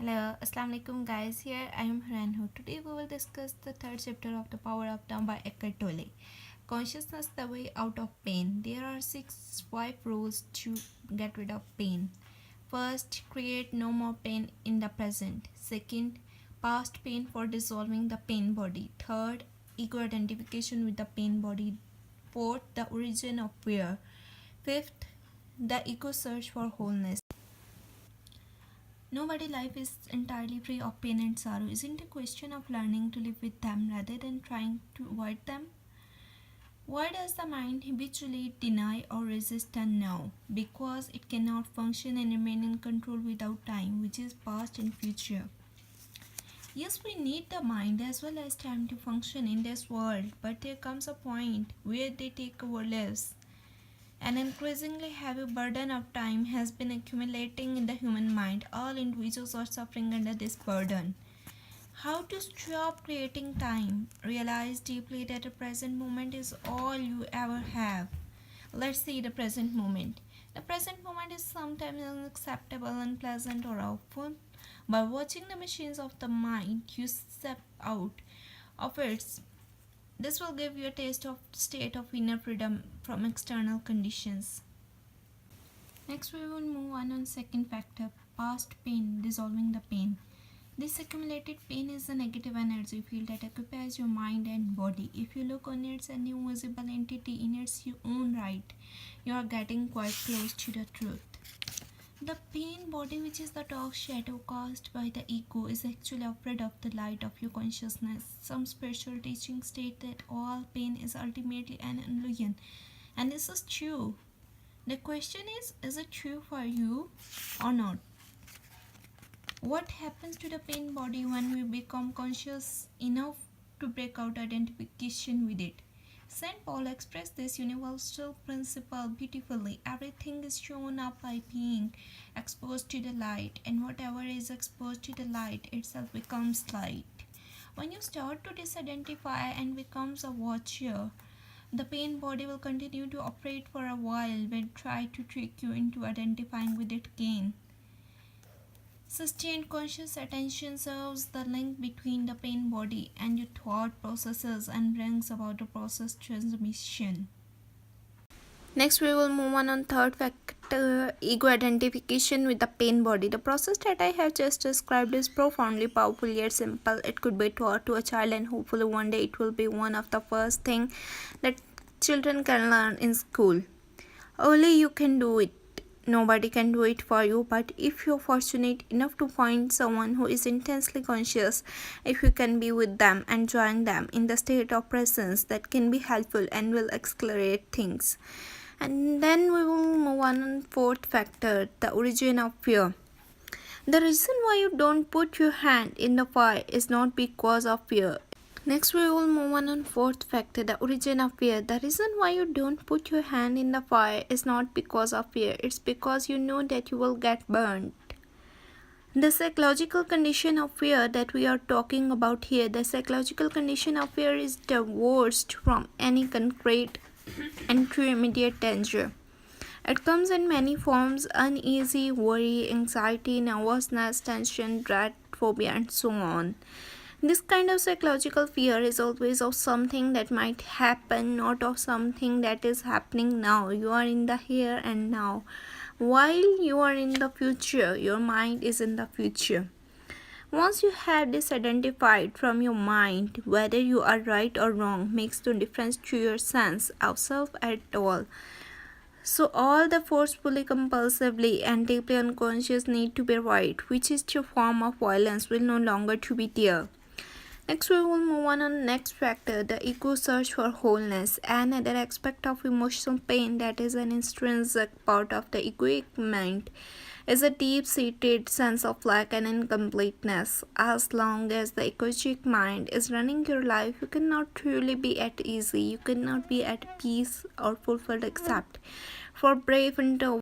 Hello, Assalamu alaikum guys. Here I am Hiranhu. Today we will discuss the third chapter of The Power of Now by Eckhart Tolle. Consciousness, the way out of pain. There are 5 rules to get rid of pain. First, create no more pain in the present. Second, past pain for dissolving the pain body. Third, ego identification with the pain body. Fourth, the origin of fear. Fifth, the ego search for wholeness. Nobody life is entirely free of pain and sorrow. Isn't it a question of learning to live with them rather than trying to avoid them? Why does the mind habitually deny or resist a no? Because it cannot function and remain in control without time, which is past and future. Yes, we need the mind as well as time to function in this world, but there comes a point where they take our lives. An increasingly heavy burden of time has been accumulating in the human mind. All individuals are suffering under this burden. How to stop creating time? Realize deeply that the present moment is all you ever have. Let's see the present moment. The present moment is sometimes unacceptable, unpleasant, or awful. By watching the machines of the mind, you step out of its. This will give you a taste of state of inner freedom from external conditions. Next we will move on second factor, past pain, dissolving the pain. This accumulated pain is a negative energy field that occupies your mind and body. If you look on it as a new visible entity in its own right, you are getting quite close to the truth. The pain body, which is the dark shadow caused by the ego, is actually afraid of the light of your consciousness. Some spiritual teachings state that all pain is ultimately an illusion, and this is true. The question is it true for you or not? What happens to the pain body when we become conscious enough to break out identification with it? St. Paul expressed this universal principle beautifully. Everything is shown up by being exposed to the light, and whatever is exposed to the light itself becomes light. When you start to disidentify and becomes a watcher, the pain body will continue to operate for a while but try to trick you into identifying with it again. Sustained conscious attention serves the link between the pain body and your thought processes and brings about the process transmission. Next, we will move on third factor, ego identification with the pain body. The process that I have just described is profoundly powerful yet simple. It could be taught to a child, and hopefully one day it will be one of the first things that children can learn in school. Only you can do it. Nobody can do it for you, but if you're fortunate enough to find someone who is intensely conscious, if you can be with them and join them in the state of presence, that can be helpful and will accelerate things. And then we will move on fourth factor, the origin of fear. The reason why you don't put your hand in the fire is not because of fear. Next, we will move on fourth factor, the origin of fear. The reason why you don't put your hand in the fire is not because of fear. It's because you know that you will get burned. The psychological condition of fear that we are talking about here, the psychological condition of fear is divorced from any concrete and true immediate danger. It comes in many forms: uneasy, worry, anxiety, nervousness, tension, dread, phobia, and so on. This kind of psychological fear is always of something that might happen, not of something that is happening now. You are in the here and now. While you are in the future, your mind is in the future. Once you have this identified from your mind, whether you are right or wrong makes no difference to your sense of self at all. So all the forcefully, compulsively, and deeply unconscious need to be right, which is a form of violence, will no longer to be there. Next, we will move on next factor, the ego search for wholeness. Another aspect of emotional pain that is an intrinsic part of the egoic mind is a deep-seated sense of lack and incompleteness. As long as the egoic mind is running your life, you cannot truly be at ease. You cannot be at peace or fulfilled except for brave and